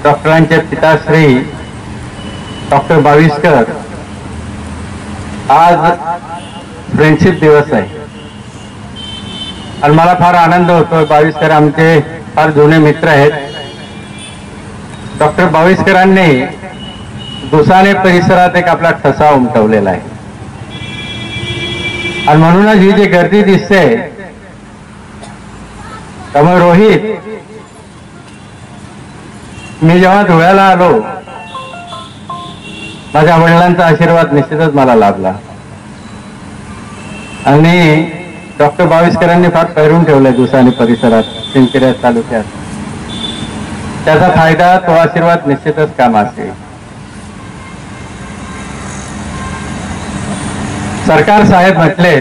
डॉक्टरांचे पिताश्री डॉक्टर बाविस्कर, आज फ्रेंडशिप दिवस आहे आणि मला फार आनंद होतो. बाविस्कर आमचे फार जुने मित्र आहेत. डॉक्टर बाविस्करांनी दुसाने परिसरात एक आपला ठसा उमटवलेला आहे आणि म्हणूनच ही जी गर्दी दिसते, त्यामुळे रोहित, मी जेव्हा धुळ्याला आलो, माझ्या वडिलांचा आशीर्वाद निश्चितच मला लाभला आणि डॉक्टर बाविस्करांनी फार पेरून ठेवलंय दुसाने परिसरात, सिंदखेड तालुक्यात. त्याचा फायदा, तो आशीर्वाद निश्चितच काम असेल. सरकार साहेब म्हटले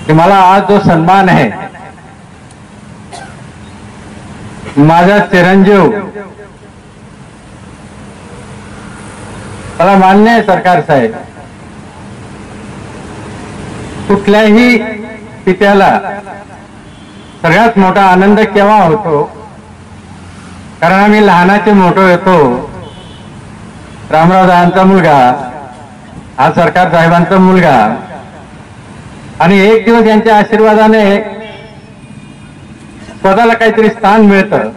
की मला आज जो सन्मान आहे, माझा चिरंजीव, मला मान्य आहे सरकार साहेब, कुठल्याही पित्याला सगळ्यात मोठा आनंद केव्हा होतो, कारण आम्ही लहानाचे मोठो येतो. रामरावदांचा मुलगा हा सरकार साहेबांचा मुलगा, आणि एक दिवस यांच्या आशीर्वादाने स्वतःला काहीतरी स्थान मिळतं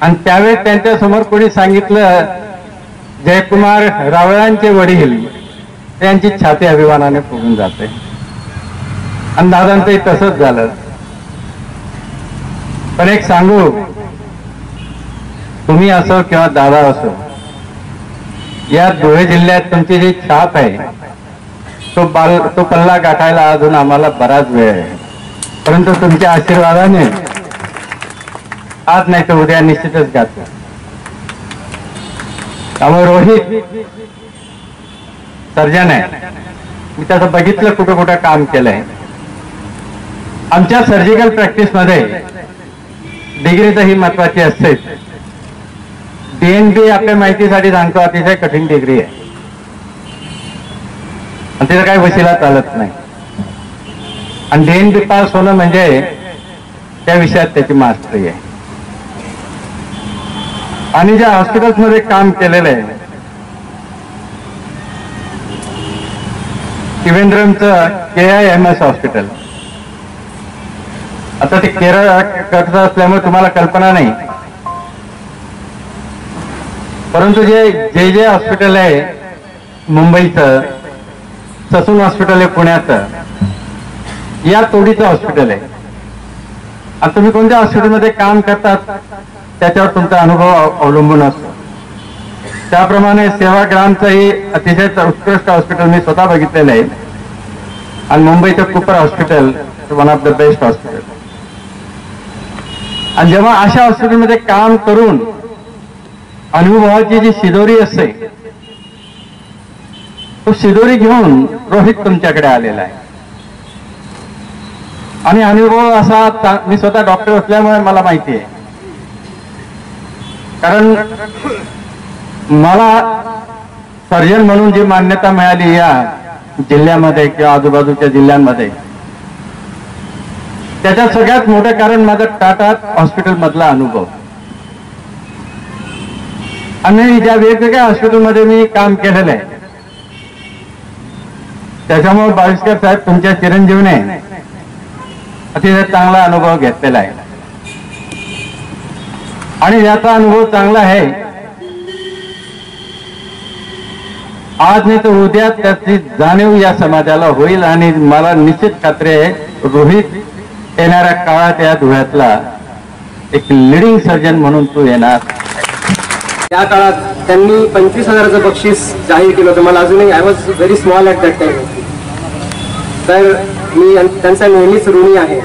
आणि त्यावेळेस त्यांच्या समोर कोणी सांगितलं जयकुमार रावळांचे वडील, त्यांची छाती अभिमानाने फुगून जाते. आणि दादांचंही तसंच झालं. पण एक सांगू, तुम्ही असो किंवा दादा असो, या धुळे जिल्ह्यात तुमची जी छाप आहे तो पल्ला गाठायला अजून आम्हाला बराच वेळ आहे. परंतु तुमच्या आशीर्वादाने आज नाही तर उद्या निश्चितच गातो. त्यामुळे रोहित सर्जन आहे, मी त्याचं बघितलं कुठं कुठं काम केलंय. आमच्या सर्जिकल प्रॅक्टिस मध्ये डिग्री तर ही महत्वाची असते. DNB आपल्या माहितीसाठी सांगतो, अतिशय कठीण डिग्री आहे आणि तिथं काही वशिला चालत नाही. आणि DNB पास होणं म्हणजे त्या विषयात त्याची मास्टरी आहे. आणि ज्या हॉस्पिटल्स मध्ये काम केलेलं आहे, त्रिवेंद्रमचं KIMS हॉस्पिटल, आता ते केरळ असल्यामुळे तुम्हाला कल्पना नाही, परंतु जे हॉस्पिटल आहे मुंबईचं, ससून हॉस्पिटल आहे पुण्याचं, या तोडीचं हॉस्पिटल आहे. आणि तुम्ही कोणत्या हॉस्पिटलमध्ये काम करतात त्याच्यावर तुमचा अनुभव अवलंबून असतो. त्याप्रमाणे सेवाग्रामचंही अतिशय उत्कृष्ट हॉस्पिटल मी स्वतः बघितलेलं आहे आणि मुंबईचं Cooper hospital one of the best hospital. आणि जेव्हा अशा हॉस्पिटलमध्ये काम करून अनुभवाची जी शिदोरी असते, तो शिदोरी घेऊन रोहित तुमच्याकडे आलेला आहे. आणि अनुभव असा, मी स्वतः डॉक्टर असल्यामुळे मला माहिती आहे, कारण मला सर्जन म्हणून जी मान्यता मिळाली या जिल्ह्यामध्ये किंवा आजूबाजूच्या जिल्ह्यांमध्ये, त्याच्यात सगळ्यात मोठं कारण माझा टाटा हॉस्पिटल मधला अनुभव. आणि ज्या वेगवेगळ्या हॉस्पिटलमध्ये मी काम केलेलं आहे, त्याच्यामुळे बाविस्कर साहेब तुमच्या चिरंजीवने अतिशय चांगला अनुभव घेतलेला आहे. आणि याचा अनुभव चांगला आहे, आज नाही तर उद्या त्याची जाणीव या समाजाला होईल. आणि मला निश्चित खात्री आहे, रोहित येणाऱ्या काळात या धुळ्यातला एक लिडिंग सर्जन म्हणून तू येणार. त्या काळात त्यांनी 25,000चं बक्षीस जाहीर केलं होतं. मला अजूनही, I was very small at that time. तर मी त्यांचा नेहमीच ऋणी आहे.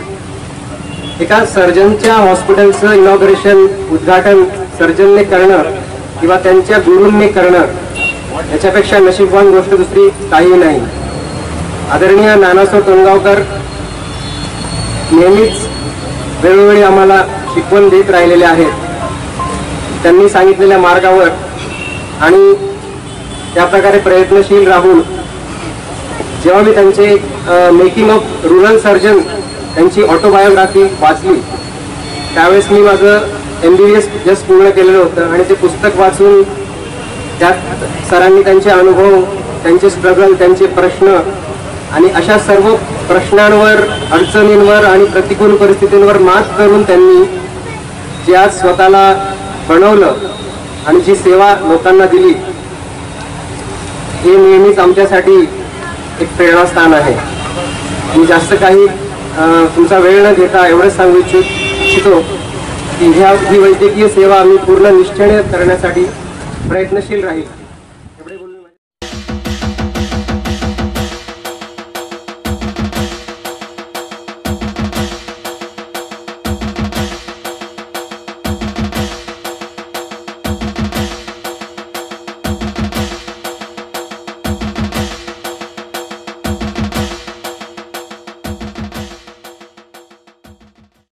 एका सर्जनच्या हॉस्पिटलचं इनॉग्रेशन, उद्घाटन सर्जनने करणं किंवा त्यांच्या गुरूंनी करणं, याच्यापेक्षा नशीबवान गोष्ट दुसरी काही नाही. आदरणीय नानासाहेब टोणगावकर नेहमीच वेळोवेळी आम्हाला शिकवण देत राहिलेले आहेत. त्यांनी सांगितलेल्या मार्गावर आणि त्याप्रकारे प्रयत्नशील राहून जेव्हा मी त्यांचे मेकिंग ऑफ रुरल सर्जन त्यांची ऑटोबायोग्राफी वाचली, त्यावेळेस मी माझं MBBS जस्ट पूर्ण केलेलं होतं आणि ते पुस्तक वाचून त्यात सरांनी त्यांचे अनुभव, त्यांचे स्ट्रगल, त्यांचे प्रश्न आणि अशा सर्व प्रश्नांवर, अडचणींवर आणि प्रतिकूल परिस्थितींवर मात करून त्यांनी जे आज स्वतःला बनवलं आणि जी सेवा लोकांना दिली, हे नेहमीच आमच्यासाठी एक प्रेरणास्थान आहे. मी जास्त काही तुमचा वेळ न घेता एवढंच सांगू इच्छितो की ही वैद्यकीय सेवा आम्ही पूर्ण निष्ठेने करण्यासाठी प्रयत्नशील राहील.